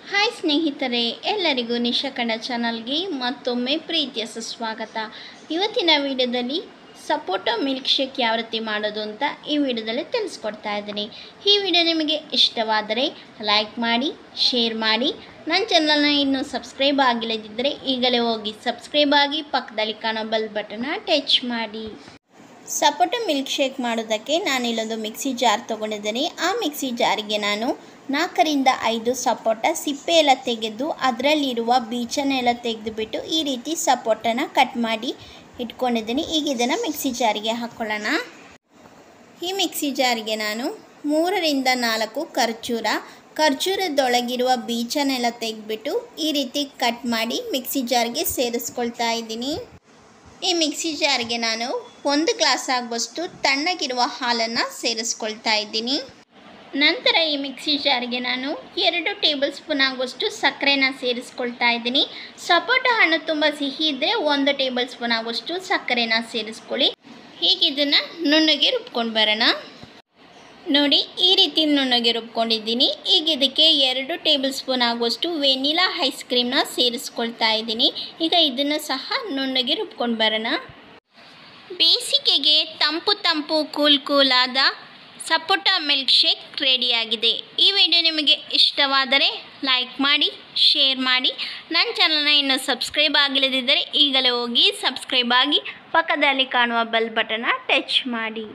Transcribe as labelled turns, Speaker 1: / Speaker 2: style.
Speaker 1: Hi ಸ್ನೇಹಿತರೆ, ಎಲ್ಲರಿಗೂ ನಿಶಾ ಕನ್ನಡ ಚಾನಲ್ಗೆ ಮತ್ತೊಮ್ಮೆ ಪ್ರೀತಿಯ ಸುಸ್ವಾಗತ. ಇವತ್ತಿನ ವಿಡಿಯೋದಲ್ಲಿ ಸಪೋಟ ಮಿಲ್ಕ್ ಶೇಕ್ ಯಾವ ರೀತಿ ಮಾಡೋದು ಅಂತ ಈ ವಿಡಿಯೋದಲ್ಲಿ ತಿಳಿಸ್ಕೊಡ್ತಾ ಇದ್ದೀನಿ. ಈ ವಿಡಿಯೋ ನಿಮಗೆ ಇಷ್ಟವಾದರೆ ಲೈಕ್ ಮಾಡಿ, ಶೇರ್ ಮಾಡಿ. ನನ್ನ ಚಾನಲ್ನ ಇನ್ನೂ ಸಬ್ಸ್ಕ್ರೈಬ್ ಆಗಿಲ್ಲದಿದ್ದರೆ ಈಗಲೇ ಹೋಗಿ ಸಬ್ಸ್ಕ್ರೈಬ್ ಆಗಿ, ಪಕ್ಕದಲ್ಲಿ ಕಾಣೋ ಬೆಲ್ ಬಟನ್ನ ಟಚ್ ಮಾಡಿ. ಸಪೋಟ ಮಿಲ್ಕ್ ಶೇಕ್ ಮಾಡೋದಕ್ಕೆ ನಾನಿಲ್ಲೊಂದು ಮಿಕ್ಸಿ ಜಾರ್ ತೊಗೊಂಡಿದ್ದೀನಿ. ಆ ಮಿಕ್ಸಿ ಜಾರಿಗೆ ನಾನು 4ರಿಂದ 5 ಸಪೋಟ ಸಿಪ್ಪೆ ಎಲ್ಲ ತೆಗೆದು ಅದರಲ್ಲಿರುವ ಬೀಜನೆಲ್ಲ ತೆಗೆದುಬಿಟ್ಟು ಈ ರೀತಿ ಸಪೋಟನ ಕಟ್ ಮಾಡಿ ಇಟ್ಕೊಂಡಿದ್ದೀನಿ. ಈಗ ಇದನ್ನು ಮಿಕ್ಸಿ ಜಾರಿಗೆ ಹಾಕ್ಕೊಳ್ಳೋಣ. ಈ ಮಿಕ್ಸಿ ಜಾರಿಗೆ ನಾನು 3ರಿಂದ 4 ಖರ್ಜೂರದೊಳಗಿರುವ ಬೀಜನೆಲ್ಲ ತೆಗೆದುಬಿಟ್ಟು ಈ ರೀತಿ ಕಟ್ ಮಾಡಿ ಮಿಕ್ಸಿ ಜಾರ್ಗೆ ಸೇರಿಸ್ಕೊಳ್ತಾ ಇದ್ದೀನಿ. ಈ ಮಿಕ್ಸಿ ಜಾರ್ಗೆ ನಾನು 1 ಗ್ಲಾಸ್ ಆಗುವಷ್ಟು ತಣ್ಣಗಿರುವ ಹಾಲನ್ನು ಸೇರಿಸ್ಕೊಳ್ತಾ ಇದ್ದೀನಿ. ನಂತರ ಈ ಮಿಕ್ಸಿ ಜಾರ್ಗೆ ನಾನು 2 ಟೇಬಲ್ ಸ್ಪೂನ್ ಆಗುವಷ್ಟು ಸಕ್ಕರೆನ ಸೇರಿಸ್ಕೊಳ್ತಾ ಇದ್ದೀನಿ. ಸಪೋಟ ಹಣ್ಣು ತುಂಬ ಸಿಹಿ ಇದ್ದರೆ 1 ಟೇಬಲ್ ಸ್ಪೂನ್ ಆಗುವಷ್ಟು ಸಕ್ಕರೆನ ಸೇರಿಸ್ಕೊಳ್ಳಿ. ಹೀಗೆ ಇದನ್ನು ನುಣ್ಣಗೆ ರುಬ್ಕೊಂಡು ಬರೋಣ. ನೋಡಿ, ಈ ರೀತಿ ನುಣ್ಣಗೆ ರುಬ್ಕೊಂಡಿದ್ದೀನಿ. ಈಗ ಇದಕ್ಕೆ 2 ಟೇಬಲ್ ಸ್ಪೂನ್ ಆಗುವಷ್ಟು ವೆನಿಲಾ ಐಸ್ ಕ್ರೀಮ್ನ ಸೇರಿಸ್ಕೊಳ್ತಾ ಇದ್ದೀನಿ. ಈಗ ಇದನ್ನು ಸಹ ನುಣ್ಣಗೆ ರುಬ್ಕೊಂಡು ಬರೋಣ. ಬೇಸಿಗೆಗೆ ತಂಪು ಕೂಲಾದ ಸಪೋಟ ಮಿಲ್ಕ್ ಶೇಕ್ ರೆಡಿಯಾಗಿದೆ. ಈ ವಿಡಿಯೋ ನಿಮಗೆ ಇಷ್ಟವಾದರೆ ಲೈಕ್ ಮಾಡಿ, ಶೇರ್ ಮಾಡಿ. ನನ್ನ ಚಾನಲ್ನ ಇನ್ನೂ ಸಬ್ಸ್ಕ್ರೈಬ್ ಆಗಿಲ್ಲದಿದ್ದರೆ ಈಗಲೇ ಹೋಗಿ ಸಬ್ಸ್ಕ್ರೈಬ್ ಆಗಿ, ಪಕ್ಕದಲ್ಲಿ ಕಾಣುವ ಬೆಲ್ ಬಟನ್ನ ಟಚ್ ಮಾಡಿ.